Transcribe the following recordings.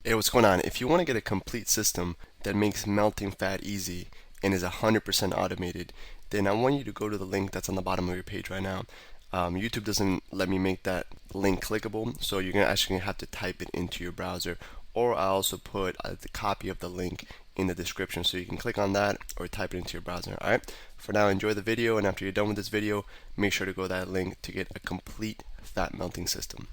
Hey, what's going on? If you want to get a complete system that makes melting fat easy and is 100% automated, then I want you to go to the link that's on the bottom of your page right now. YouTube doesn't let me make that link clickable, so you're actually gonna have to type it into your browser, or I also put the copy of the link in the description, so you can click on that or type it into your browser. All right. For now, enjoy the video, and after you're done with this video, make sure to go to that link to get a complete fat melting system.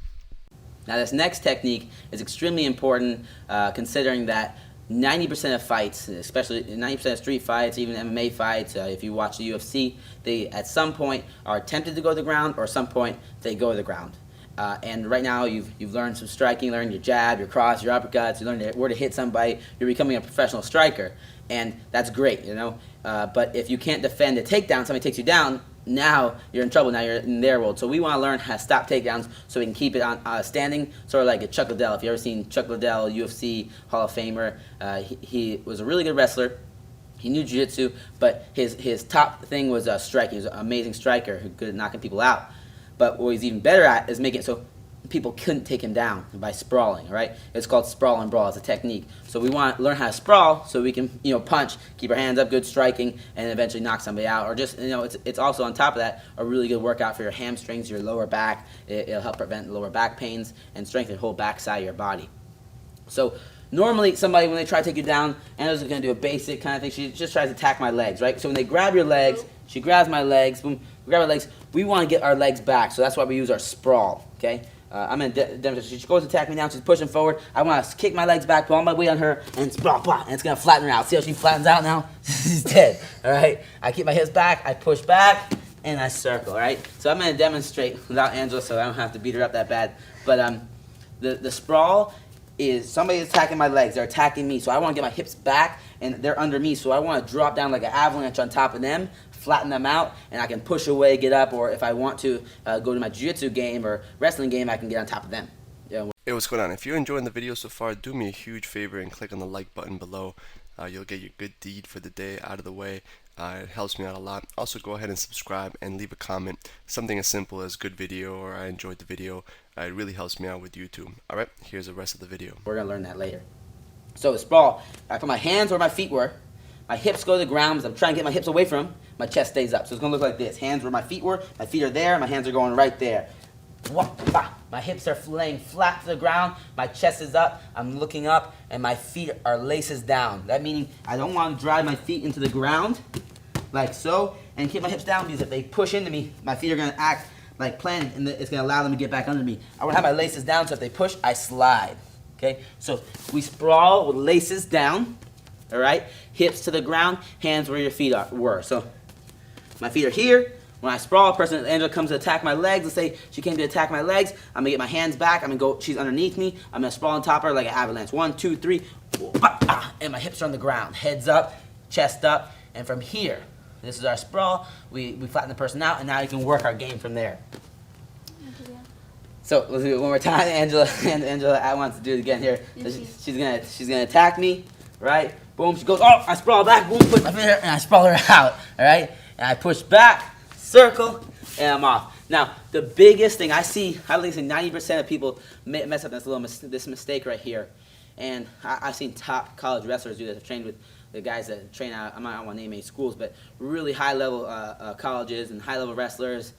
Now this next technique is extremely important considering that 90% of fights, especially 90% of street fights, even MMA fights, if you watch the UFC, they at some point are tempted to go to the ground, or at some point they go to the ground. And right now you've learned some striking, learned your jab, your cross, your uppercuts, you learned where to hit somebody, you're becoming a professional striker, and that's great, you know. But if you can't defend a takedown, somebody takes you down, now you're in trouble. Now you're in their world. So we want to learn how to stop takedowns so we can keep it on standing, sort of like a Chuck Liddell. If you've ever seen Chuck Liddell, UFC Hall of Famer, he was a really good wrestler. He knew jiu-jitsu, but his top thing was striking. He was an amazing striker, good at knocking people out. But what he's even better at is making it so people couldn't take him down by sprawling, right? It's called sprawl and brawl. It's a technique. So we want to learn how to sprawl so we can, punch, keep our hands up, good striking, and eventually knock somebody out. Or just, it's also on top of that a really good workout for your hamstrings, your lower back. It'll help prevent lower back pains and strengthen the whole back side of your body. So normally somebody, when they try to take you down, Angela's going to do a basic kind of thing. She just tries to attack my legs, right? So when they grab your legs, she grabs my legs, boom, we grab our legs. We want to get our legs back, so that's why we use our sprawl, okay? I'm going to demonstrate. She goes to attack me now. She's pushing forward. I want to kick my legs back, put all my weight on her, and sprawl, blah, and it's going to flatten her out. See how she flattens out now? She's dead, all right? I keep my hips back. I push back, and I circle, all right? So I'm going to demonstrate without Angela, so I don't have to beat her up that bad. But the sprawl is somebody is attacking my legs. They're attacking me, so I want to get my hips back, and they're under me, so I want to drop down like an avalanche on top of them, flatten them out, and I can push away, get up, or if I want to go to my jiu-jitsu game or wrestling game, I can get on top of them. Hey, what's going on? If you're enjoying the video so far, do me a huge favor and click on the like button below. You'll get your good deed for the day out of the way. It helps me out a lot. Also, go ahead and subscribe and leave a comment. Something as simple as good video or I enjoyed the video. It really helps me out with YouTube. Alright, here's the rest of the video. We're going to learn that later. So the sprawl, I put my hands where my feet were. My hips go to the ground because I'm trying to get my hips away from them. My chest stays up. So it's going to look like this. Hands where my feet were. My feet are there. My hands are going right there. My hips are laying flat to the ground. My chest is up. I'm looking up. And my feet are laces down. That meaning I don't want to drive my feet into the ground like so and keep my hips down, because if they push into me, my feet are going to act like planting, and it's going to allow them to get back under me. I want to have my laces down, so if they push, I slide. Okay? So we sprawl with laces down. All right, hips to the ground, hands where your feet were. So my feet are here. When I sprawl, Angela comes to attack my legs. Let's say she came to attack my legs. I'm gonna get my hands back. I'm gonna go. She's underneath me. I'm gonna sprawl on top of her like an avalanche. 1, 2, 3, and my hips are on the ground. Heads up, chest up, and from here, this is our sprawl. We flatten the person out, and now you can work our game from there. So let's do it one more time. Angela, I want to do it again here. So she's gonna attack me, right? Boom, she goes, oh, I sprawl back, boom, put my finger, and I sprawl her out, all right? And I push back, circle, and I'm off. Now, the biggest thing I see, I think 90% of people mess up this mistake right here. And I've seen top college wrestlers do this. I've trained with the guys that train out, I don't want to name any schools, but really high-level colleges and high-level wrestlers,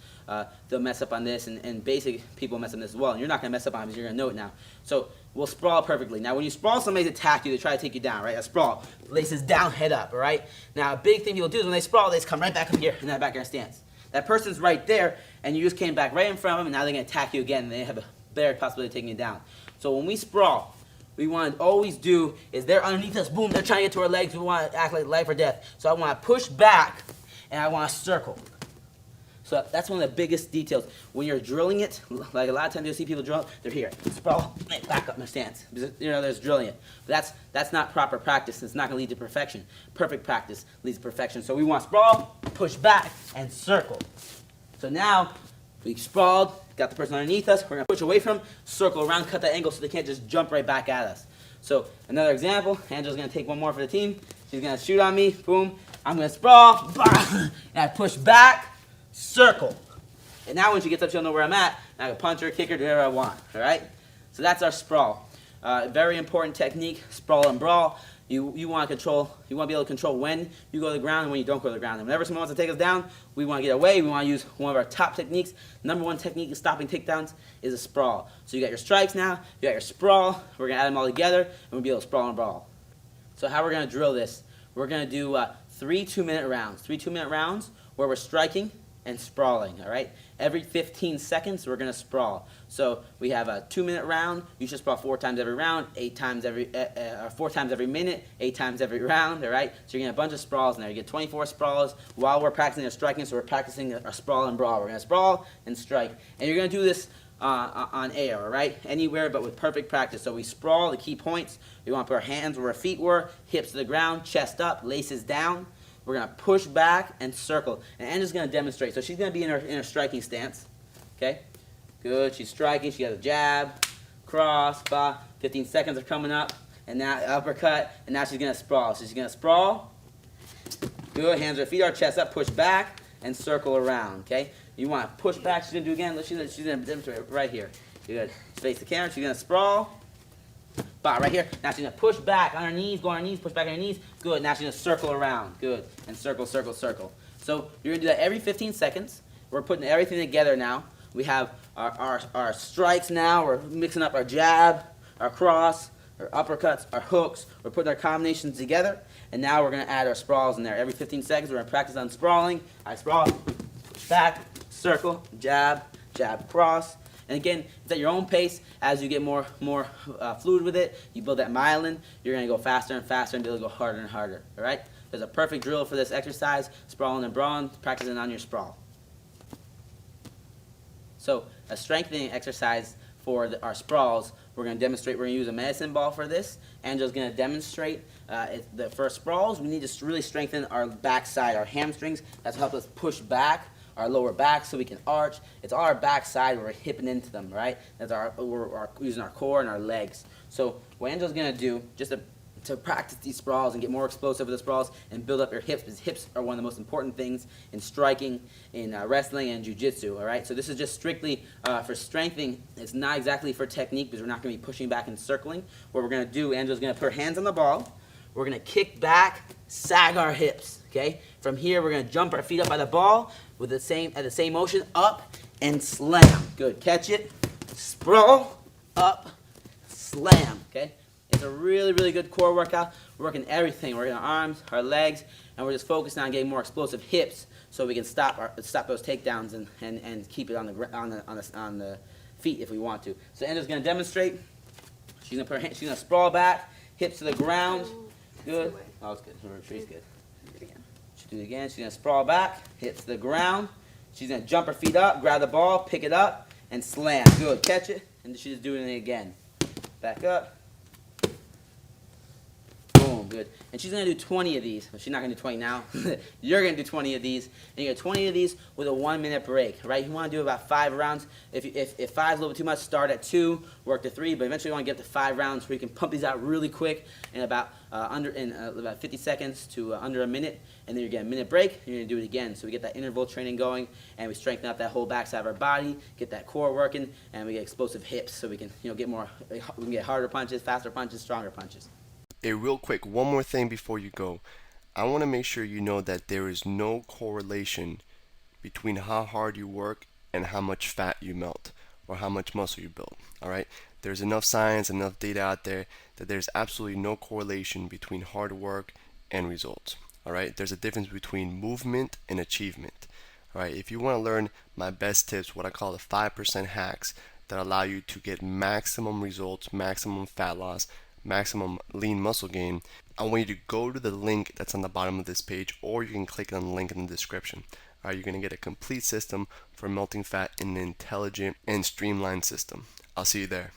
they'll mess up on this, and basic people mess up on this as well. And you're not going to mess up on it because you're going to know it now. So we'll sprawl perfectly. Now, when you sprawl, somebody's attack you, they try to take you down, right? A sprawl, laces down, head up, all right? Now, a big thing people do is when they sprawl, they just come right back up here in that back air stance. That person's right there, and you just came back right in front of them, and now they're going to attack you again, and they have a better possibility of taking you down. So when we sprawl, we want to always do is they're underneath us, boom, they're trying to get to our legs. We want to act like life or death. So I want to push back, and I want to circle. So that's one of the biggest details. When you're drilling it, like a lot of times you'll see people drill, they're here, sprawl, back up in their stance. There's drilling it. But that's not proper practice. It's not going to lead to perfection. Perfect practice leads to perfection. So we want to sprawl, push back, and circle. So now we sprawled, got the person underneath us. We're going to push away from them, circle around, cut that angle so they can't just jump right back at us. So another example, Angela's going to take one more for the team. She's going to shoot on me, boom. I'm going to sprawl, and I push back, circle. And now when she gets up, she'll know where I'm at, and I can punch her, kick her, do whatever I want, all right? So that's our sprawl. Very important technique, sprawl and brawl. You want to be able to control when you go to the ground and when you don't go to the ground. And whenever someone wants to take us down, we want to get away. We want to use one of our top techniques. Number one technique in stopping takedowns is a sprawl. So you got your strikes now, you got your sprawl. We're going to add them all together, and we'll be able to sprawl and brawl. So how we're going to drill this, we're going to do 3 2-minute rounds. 3 2-minute rounds where we're striking and sprawling, all right? Every 15 seconds, we're going to sprawl. So we have a 2-minute round. You should sprawl 4 times every round, 4 times every minute, 8 times every round, all right? So you're going to have a bunch of sprawls in there. You get 24 sprawls while we're practicing our striking, so we're practicing our sprawl and brawl. We're going to sprawl and strike. And you're going to do this on air, all right? Anywhere but with perfect practice. So we sprawl, the key points. We want to put our hands where our feet were, hips to the ground, chest up, laces down. We're going to push back and circle. And Angela's going to demonstrate. So she's going to be in her striking stance. Okay? Good. She's striking. She has a jab, cross, 15 seconds are coming up. And now uppercut. And now she's going to sprawl. So she's going to sprawl. Good. Hands or feet are chest up, push back, and circle around. Okay? You want to push back. She's going to do again. She's going to demonstrate right here. Good. Face the camera. She's going to sprawl. Right here. Now she's going to push back on her knees, go on her knees, push back on her knees. Good. Now she's going to circle around. Good. And circle, circle, circle. So you're going to do that every 15 seconds. We're putting everything together now. We have our strikes now. We're mixing up our jab, our cross, our uppercuts, our hooks. We're putting our combinations together. And now we're going to add our sprawls in there. Every 15 seconds, we're going to practice on sprawling. I sprawl, push back, circle, jab, jab, cross. And again, it's at your own pace. As you get more fluid with it, you build that myelin, you're going to go faster and faster and be able to go harder and harder. All right? There's a perfect drill for this exercise, sprawling and brawling, practicing on your sprawl. So a strengthening exercise for our sprawls, we're going to demonstrate, we're going to use a medicine ball for this. Angela's going to demonstrate for sprawls, we need to really strengthen our backside, our hamstrings. That's help us push back our lower back so we can arch. It's all our backside where we're hipping into them, right? We're using our core and our legs. So what Angela's going to do, just to practice these sprawls and get more explosive with the sprawls and build up your hips, because hips are one of the most important things in striking, in wrestling, and jiu-jitsu, all right? So this is just strictly for strengthening. It's not exactly for technique because we're not going to be pushing back and circling. What we're going to do, Angela's going to put her hands on the ball. We're going to kick back, sag our hips, okay? From here, we're going to jump our feet up by the ball with at the same motion, up and slam. Good. Catch it, sprawl, up, slam, okay? It's a really, really good core workout. We're working everything. We're working our arms, our legs, and we're just focusing on getting more explosive hips so we can stop those takedowns and keep it on the feet if we want to. So Angela's going to demonstrate. She's going to put her she's going to sprawl back, hips to the ground. Good. Oh, it's good. She's good. Do it again. She'll do it again. She's going to sprawl back, hips to the ground. She's going to jump her feet up, grab the ball, pick it up, and slam. Good. Catch it, and she's doing it again. Back up. Boom. Good. And she's going to do 20 of these. Well, she's not going to do 20 now. You're going to do 20 of these. And you get 20 of these with a 1-minute break, right? You want to do about 5 rounds. If 5 is a little bit too much, start at 2, work to 3. But eventually you want to get to 5 rounds where you can pump these out really quick in about 50 seconds to under a minute. And then you get a minute break. You're going to do it again. So we get that interval training going, and we strengthen up that whole backside of our body, get that core working, and we get explosive hips so we can get we can get harder punches, faster punches, stronger punches. Hey, real quick, one more thing before you go. I want to make sure you know that there is no correlation between how hard you work and how much fat you melt or how much muscle you build. All right? There's enough science, enough data out there that there's absolutely no correlation between hard work and results. All right? There's a difference between movement and achievement. All right? If you want to learn my best tips, what I call the 5% hacks that allow you to get maximum results, maximum fat loss, maximum lean muscle gain, I want you to go to the link that's on the bottom of this page, or you can click on the link in the description. All right, you're going to get a complete system for melting fat in an intelligent and streamlined system. I'll see you there.